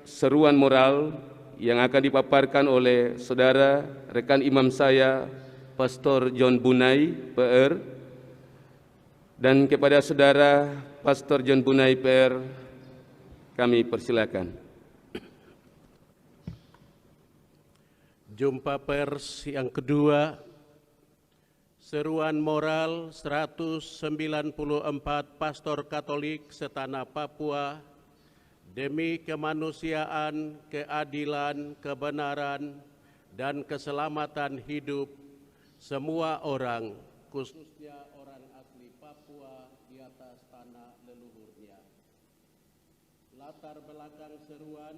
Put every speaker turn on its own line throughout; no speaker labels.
seruan moral yang akan dipaparkan oleh saudara rekan imam saya, Pastor John Bunai, PR, dan kepada saudara Pastor John Bunai, PR, kami persilakan.
Jumpa pers yang kedua, seruan moral 194 Pastor Katolik setanah Papua demi kemanusiaan, keadilan, kebenaran, dan keselamatan hidup semua orang, khususnya orang asli Papua di atas tanah leluhurnya. Latar belakang seruan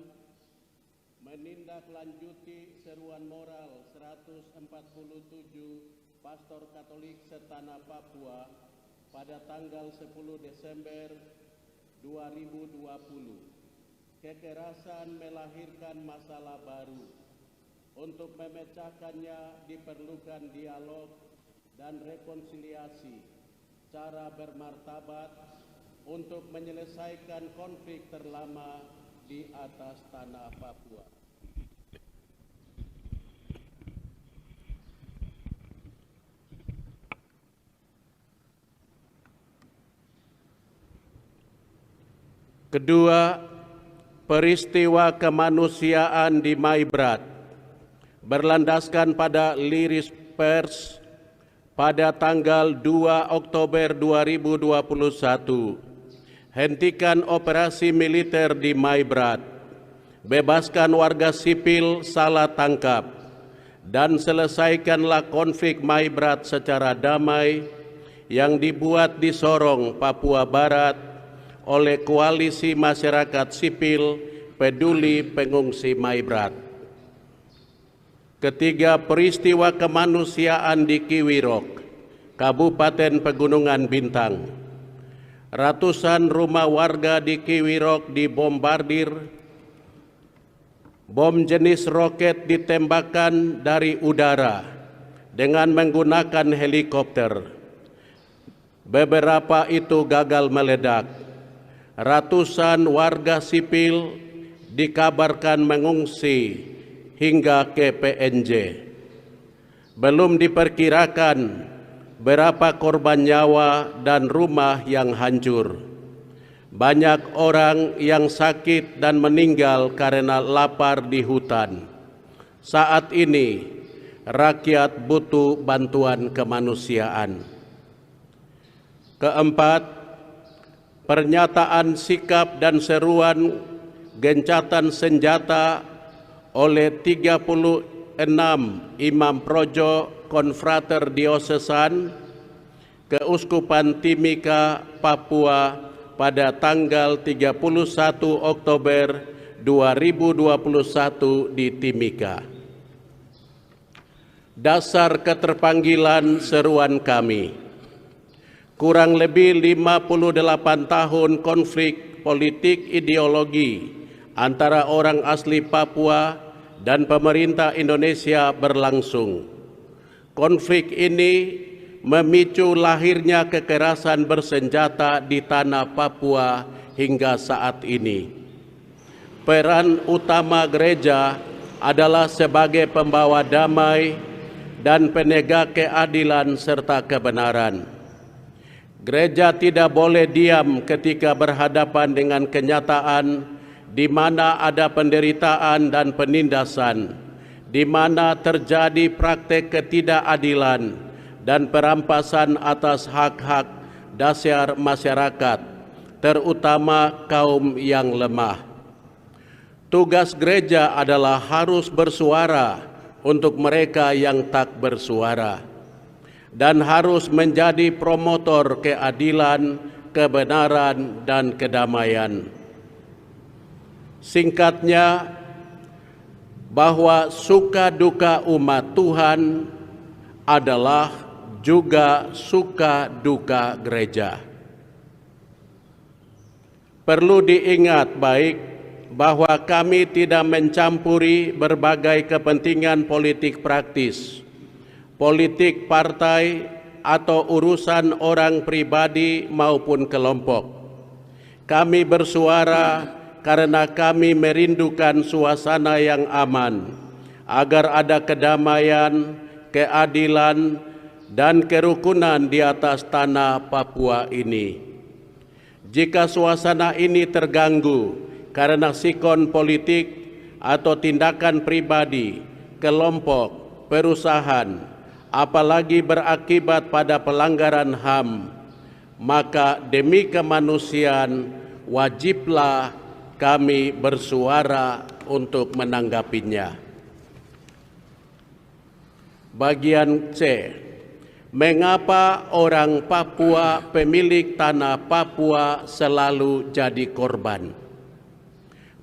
menindaklanjuti seruan moral 147 Pastor Katolik setanah Papua pada tanggal 10 Desember 2020. Kekerasan melahirkan masalah baru. Untuk memecahkannya diperlukan dialog dan rekonsiliasi, cara bermartabat untuk menyelesaikan konflik terlama di atas tanah Papua. Kedua, peristiwa kemanusiaan di Maibrat berlandaskan pada liris pers pada tanggal 2 Oktober 2021. Hentikan operasi militer di Maibrat, bebaskan warga sipil salah tangkap, dan selesaikanlah konflik Maibrat secara damai yang dibuat di Sorong, Papua Barat oleh Koalisi Masyarakat Sipil Peduli Pengungsi Maibrat. Ketiga, peristiwa kemanusiaan di Kiwirok, Kabupaten Pegunungan Bintang. Ratusan rumah warga di Kiwirok dibombardir, bom jenis roket ditembakkan dari udara dengan menggunakan helikopter. Beberapa itu gagal meledak. Ratusan warga sipil dikabarkan mengungsi hingga ke PNJ. Belum diperkirakan berapa korban nyawa dan rumah yang hancur. Banyak orang yang sakit dan meninggal karena lapar di hutan. Saat ini rakyat butuh bantuan kemanusiaan. Keempat, pernyataan sikap dan seruan gencatan senjata oleh 36 imam projo konfrater diosesan Keuskupan Timika, Papua pada tanggal 31 Oktober 2021 di Timika. Dasar keterpanggilan seruan kami. Kurang lebih 58 tahun konflik politik ideologi antara orang asli Papua dan pemerintah Indonesia berlangsung. Konflik ini memicu lahirnya kekerasan bersenjata di tanah Papua hingga saat ini. Peran utama gereja adalah sebagai pembawa damai dan penegak keadilan serta kebenaran. Gereja tidak boleh diam ketika berhadapan dengan kenyataan di mana ada penderitaan dan penindasan, di mana terjadi praktek ketidakadilan dan perampasan atas hak-hak dasar masyarakat, terutama kaum yang lemah. Tugas gereja adalah harus bersuara untuk mereka yang tak bersuara, dan harus menjadi promotor keadilan, kebenaran, dan kedamaian. Singkatnya, bahwa suka duka umat Tuhan adalah juga suka duka gereja. Perlu diingat baik bahwa kami tidak mencampuri berbagai kepentingan politik praktis, politik partai, atau urusan orang pribadi maupun kelompok. Kami bersuara karena kami merindukan suasana yang aman, agar ada kedamaian, keadilan, dan kerukunan di atas tanah Papua ini. Jika suasana ini terganggu karena sikon politik atau tindakan pribadi, kelompok, perusahaan, apalagi berakibat pada pelanggaran HAM, maka demi kemanusiaan wajiblah kami bersuara untuk menanggapinya. Bagian C. Mengapa orang Papua, pemilik tanah Papua, selalu jadi korban?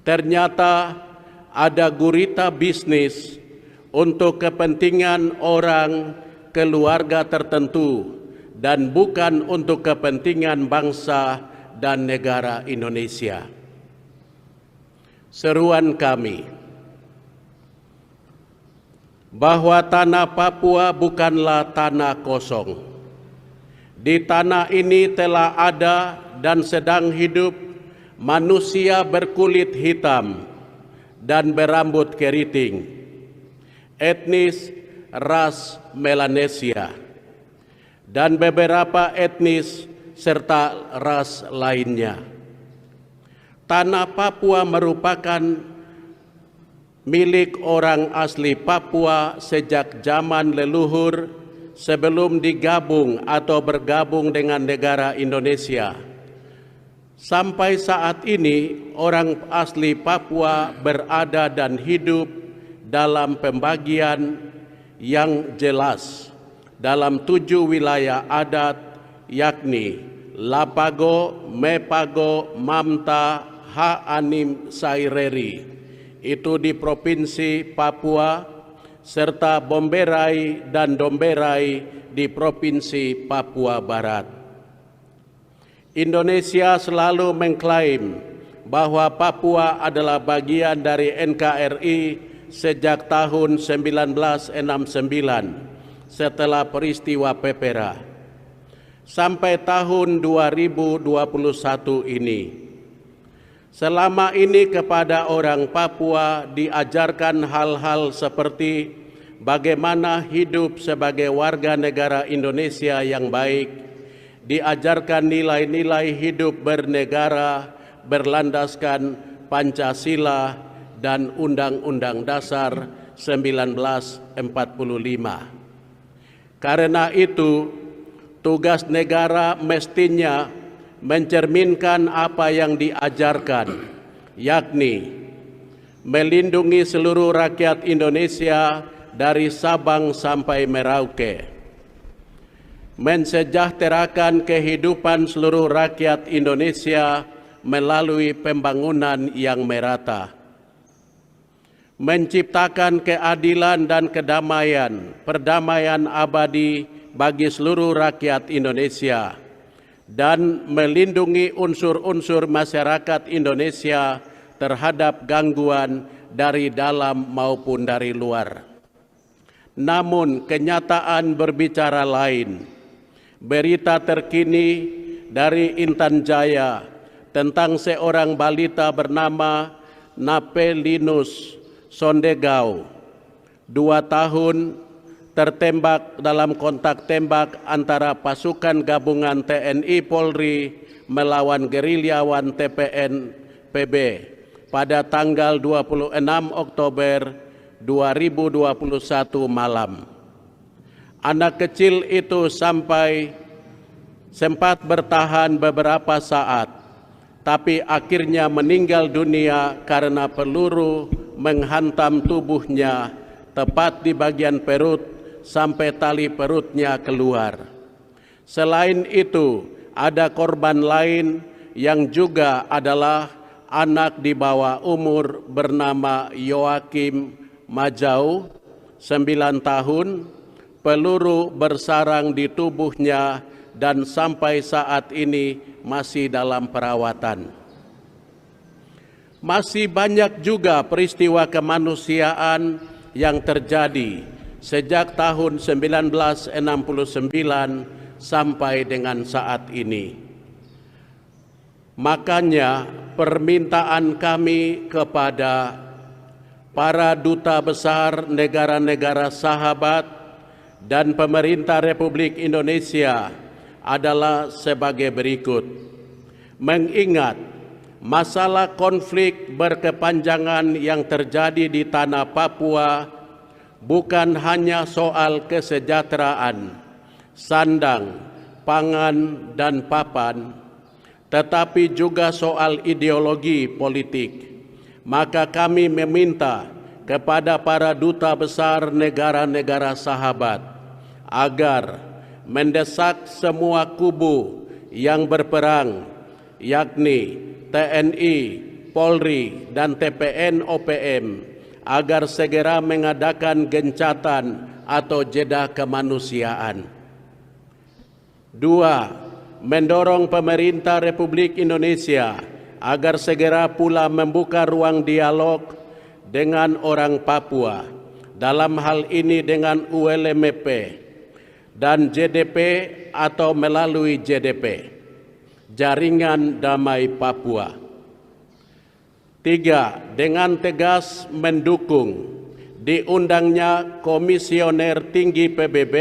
Ternyata ada gurita bisnis untuk kepentingan orang keluarga tertentu dan bukan untuk kepentingan bangsa dan negara Indonesia. Seruan kami bahwa tanah Papua bukanlah tanah kosong. Di tanah ini telah ada dan sedang hidup manusia berkulit hitam dan berambut keriting, etnis ras Melanesia, dan beberapa etnis serta ras lainnya. Tanah Papua merupakan milik orang asli Papua sejak zaman leluhur sebelum digabung atau bergabung dengan negara Indonesia. Sampai saat ini orang asli Papua berada dan hidup dalam pembagian yang jelas dalam 7 wilayah adat, yakni Lapago, Mepago, Mamta, Ha-Anim, Saireri, itu di Provinsi Papua, serta Bomberai dan Domberai di Provinsi Papua Barat. Indonesia selalu mengklaim bahwa Papua adalah bagian dari NKRI sejak tahun 1969 setelah peristiwa Pepera sampai tahun 2021 ini. Selama ini kepada orang Papua diajarkan hal-hal seperti bagaimana hidup sebagai warga negara Indonesia yang baik, diajarkan nilai-nilai hidup bernegara berlandaskan Pancasila dan Undang-Undang Dasar 1945. Karena itu, tugas negara mestinya mencerminkan apa yang diajarkan, yakni melindungi seluruh rakyat Indonesia dari Sabang sampai Merauke, mensejahterakan kehidupan seluruh rakyat Indonesia melalui pembangunan yang merata, menciptakan keadilan dan perdamaian abadi bagi seluruh rakyat Indonesia, dan melindungi unsur-unsur masyarakat Indonesia terhadap gangguan dari dalam maupun dari luar. Namun kenyataan berbicara lain. Berita terkini dari Intan Jaya tentang seorang balita bernama Napelinus Sondegau, 2 tahun, tertembak dalam kontak tembak antara pasukan gabungan TNI Polri melawan gerilyawan TPN-PB pada tanggal 26 Oktober 2021 malam. Anak kecil itu sempat bertahan beberapa saat, tapi akhirnya meninggal dunia karena peluru menghantam tubuhnya tepat di bagian perut sampai tali perutnya keluar. Selain itu, ada korban lain yang juga adalah anak di bawah umur bernama Yoakim Majau, 9 tahun, peluru bersarang di tubuhnya dan sampai saat ini masih dalam perawatan. Masih banyak juga peristiwa kemanusiaan yang terjadi sejak tahun 1969 sampai dengan saat ini. Makanya permintaan kami kepada para duta besar negara-negara sahabat dan pemerintah Republik Indonesia adalah sebagai berikut. Mengingat masalah konflik berkepanjangan yang terjadi di tanah Papua bukan hanya soal kesejahteraan, sandang, pangan, dan papan, tetapi juga soal ideologi politik. Maka kami meminta kepada para duta besar negara-negara sahabat agar mendesak semua kubu yang berperang, yakni TNI, Polri, dan TPN-OPM, agar segera mengadakan gencatan atau jeda kemanusiaan. 2. Mendorong pemerintah Republik Indonesia agar segera pula membuka ruang dialog dengan orang Papua, dalam hal ini dengan ULMP dan JDP atau melalui JDP, Jaringan Damai Papua. 3. Dengan tegas mendukung diundangnya Komisioner Tinggi PBB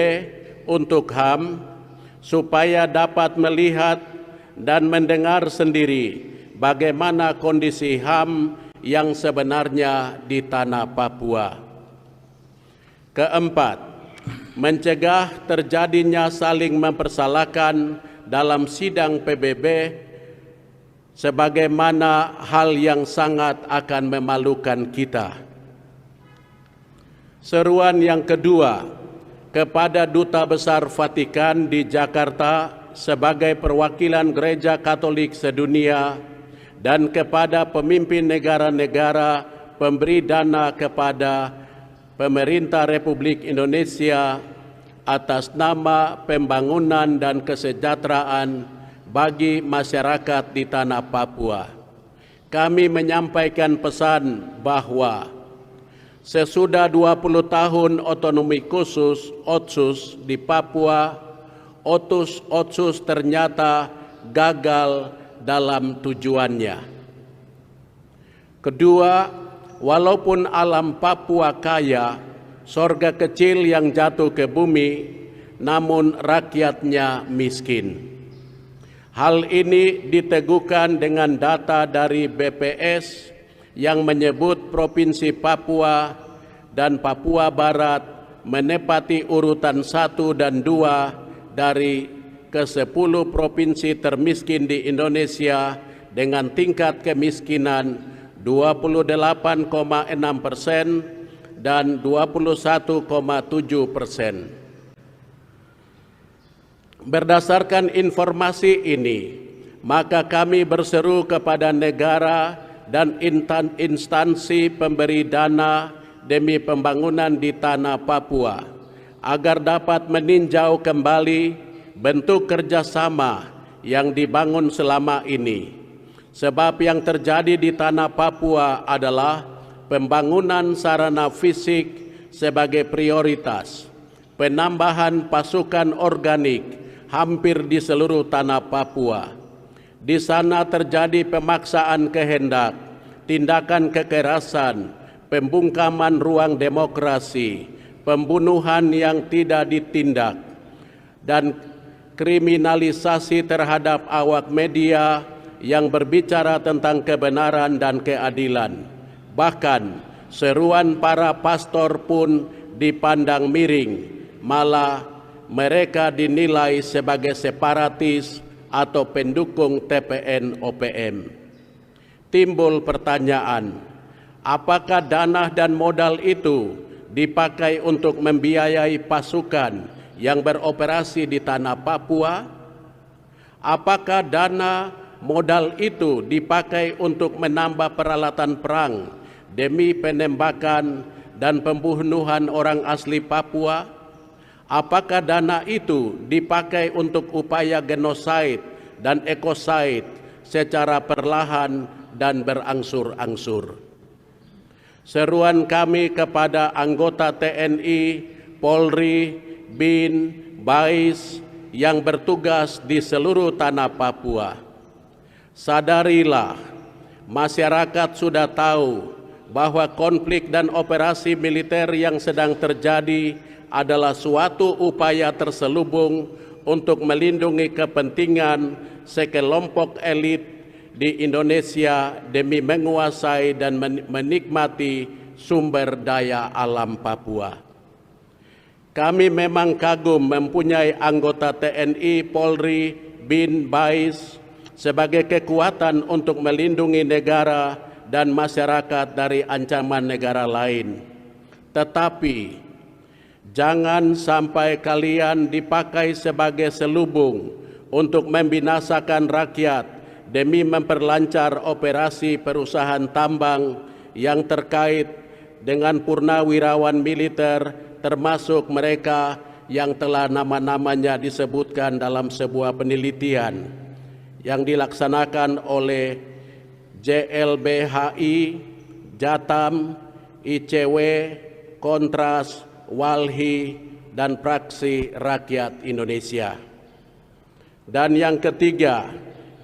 untuk HAM supaya dapat melihat dan mendengar sendiri bagaimana kondisi HAM yang sebenarnya di tanah Papua. 4. Mencegah terjadinya saling mempersalahkan dalam sidang PBB sebagaimana hal yang sangat akan memalukan kita. Seruan yang kedua kepada Duta Besar Vatikan di Jakarta sebagai perwakilan Gereja Katolik sedunia dan kepada pemimpin negara-negara pemberi dana kepada pemerintah Republik Indonesia atas nama pembangunan dan kesejahteraan bagi masyarakat di tanah Papua. Kami menyampaikan pesan bahwa sesudah 20 tahun otonomi khusus OTSUS di Papua, OTSUS ternyata gagal dalam tujuannya. Kedua, walaupun alam Papua kaya, sorga kecil yang jatuh ke bumi, namun rakyatnya miskin. Hal ini diteguhkan dengan data dari BPS yang menyebut Provinsi Papua dan Papua Barat menepati urutan 1 dan 2 dari ke-10 provinsi termiskin di Indonesia dengan tingkat kemiskinan 28,6% dan 21,7%. Berdasarkan informasi ini, maka kami berseru kepada negara dan instansi pemberi dana demi pembangunan di tanah Papua agar dapat meninjau kembali bentuk kerjasama yang dibangun selama ini. Sebab yang terjadi di tanah Papua adalah pembangunan sarana fisik sebagai prioritas, penambahan pasukan organik hampir di seluruh tanah Papua. Di sana terjadi pemaksaan kehendak, tindakan kekerasan, pembungkaman ruang demokrasi, pembunuhan yang tidak ditindak, dan kriminalisasi terhadap awak media yang berbicara tentang kebenaran dan keadilan. Bahkan seruan para pastor pun dipandang miring, malah mereka dinilai sebagai separatis atau pendukung TPN-OPM. Timbul pertanyaan, apakah dana dan modal itu dipakai untuk membiayai pasukan yang beroperasi di tanah Papua? Apakah dana modal itu dipakai untuk menambah peralatan perang demi penembakan dan pembunuhan orang asli Papua? Apakah dana itu dipakai untuk upaya genosida dan ekosida secara perlahan dan berangsur-angsur? Seruan kami kepada anggota TNI, Polri, BIN, BAIS yang bertugas di seluruh tanah Papua. Sadarilah masyarakat sudah tahu bahwa konflik dan operasi militer yang sedang terjadi adalah suatu upaya terselubung untuk melindungi kepentingan sekelompok elit di Indonesia demi menguasai dan menikmati sumber daya alam Papua. Kami memang kagum mempunyai anggota TNI, Polri, BIN, BAIS sebagai kekuatan untuk melindungi negara dan masyarakat dari ancaman negara lain. Tetapi jangan sampai kalian dipakai sebagai selubung untuk membinasakan rakyat demi memperlancar operasi perusahaan tambang yang terkait dengan purnawirawan militer, termasuk mereka yang telah nama-namanya disebutkan dalam sebuah penelitian yang dilaksanakan oleh JLBHI, Jatam, ICW, Kontras, Walhi, dan Praksi Rakyat Indonesia. Dan yang ketiga,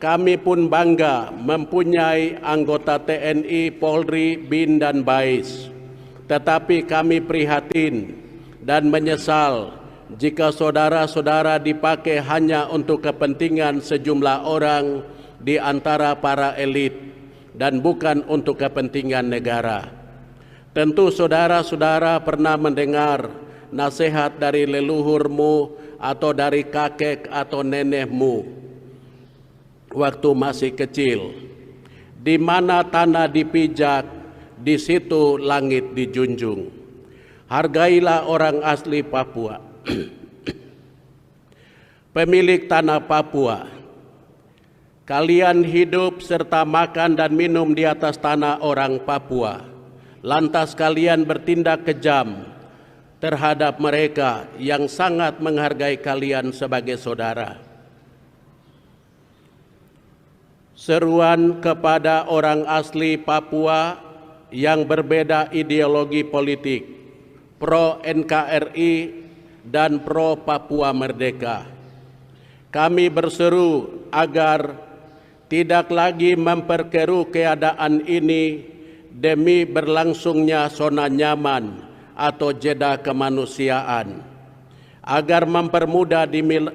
kami pun bangga mempunyai anggota TNI, Polri, BIN, dan BAIS. Tetapi kami prihatin dan menyesal jika saudara-saudara dipakai hanya untuk kepentingan sejumlah orang di antara para elit dan bukan untuk kepentingan negara. Tentu saudara-saudara pernah mendengar nasihat dari leluhurmu atau dari kakek atau nenekmu waktu masih kecil. Di mana tanah dipijak, di situ langit dijunjung. Hargailah orang asli Papua. Pemilik tanah Papua, kalian hidup serta makan dan minum di atas tanah orang Papua. Lantas kalian bertindak kejam terhadap mereka yang sangat menghargai kalian sebagai saudara. Seruan kepada orang asli Papua yang berbeda ideologi politik, pro NKRI dan pro Papua Merdeka. Kami berseru agar tidak lagi memperkeruh keadaan ini demi berlangsungnya zona nyaman atau jeda kemanusiaan, agar mempermudah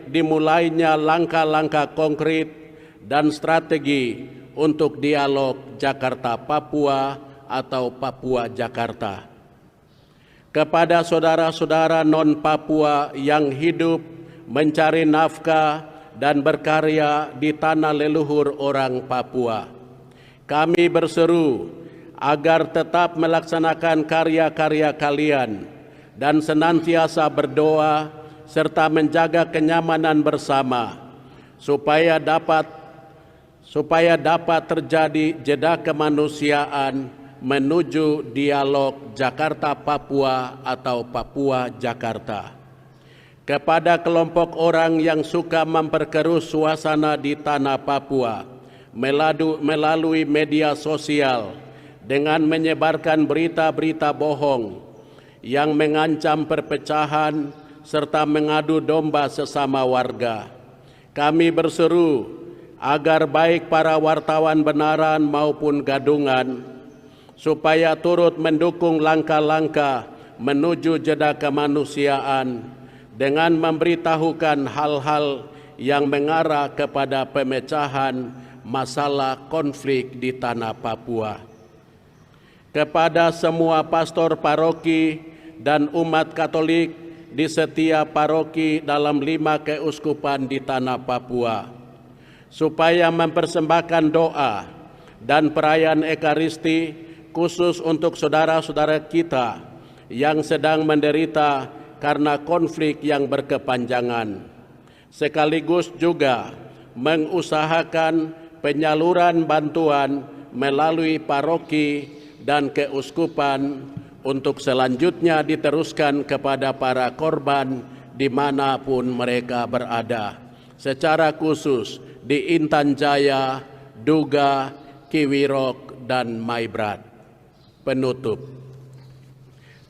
dimulainya langkah-langkah konkret dan strategi untuk dialog Jakarta-Papua atau Papua-Jakarta. Kepada saudara-saudara non-Papua yang hidup, mencari nafkah, dan berkarya di tanah leluhur orang Papua, kami berseru agar tetap melaksanakan karya-karya kalian dan senantiasa berdoa serta menjaga kenyamanan bersama supaya dapat terjadi jeda kemanusiaan menuju dialog Jakarta-Papua atau Papua-Jakarta. Kepada kelompok orang yang suka memperkeruh suasana di tanah Papua melalui media sosial dengan menyebarkan berita-berita bohong yang mengancam perpecahan serta mengadu domba sesama warga, kami berseru agar baik para wartawan benaran maupun gadungan supaya turut mendukung langkah-langkah menuju jeda kemanusiaan dengan memberitahukan hal-hal yang mengarah kepada pemecahan masalah konflik di tanah Papua. Kepada semua pastor paroki dan umat Katolik di setiap paroki dalam 5 keuskupan di tanah Papua, supaya mempersembahkan doa dan perayaan Ekaristi khusus untuk saudara-saudara kita yang sedang menderita karena konflik yang berkepanjangan, sekaligus juga mengusahakan penyaluran bantuan melalui paroki dan keuskupan untuk selanjutnya diteruskan kepada para korban dimanapun mereka berada, secara khusus di Intan Jaya, Duga, Kiwirok, dan Maibrat. Penutup.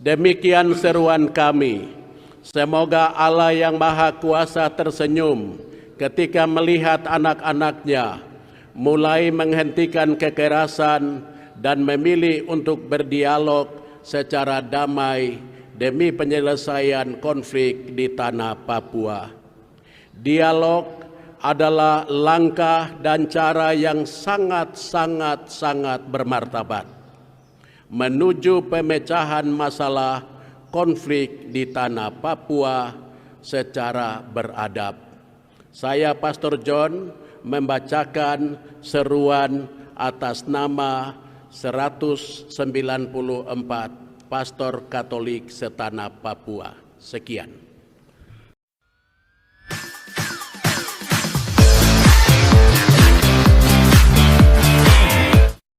Demikian seruan kami. Semoga Allah yang Maha Kuasa tersenyum ketika melihat anak-anaknya mulai menghentikan kekerasan dan memilih untuk berdialog secara damai demi penyelesaian konflik di tanah Papua. Dialog adalah langkah dan cara yang sangat bermartabat menuju pemecahan masalah konflik di tanah Papua secara beradab. Saya Pastor John membacakan seruan atas nama 194 Pastor Katolik setanah Papua. Sekian.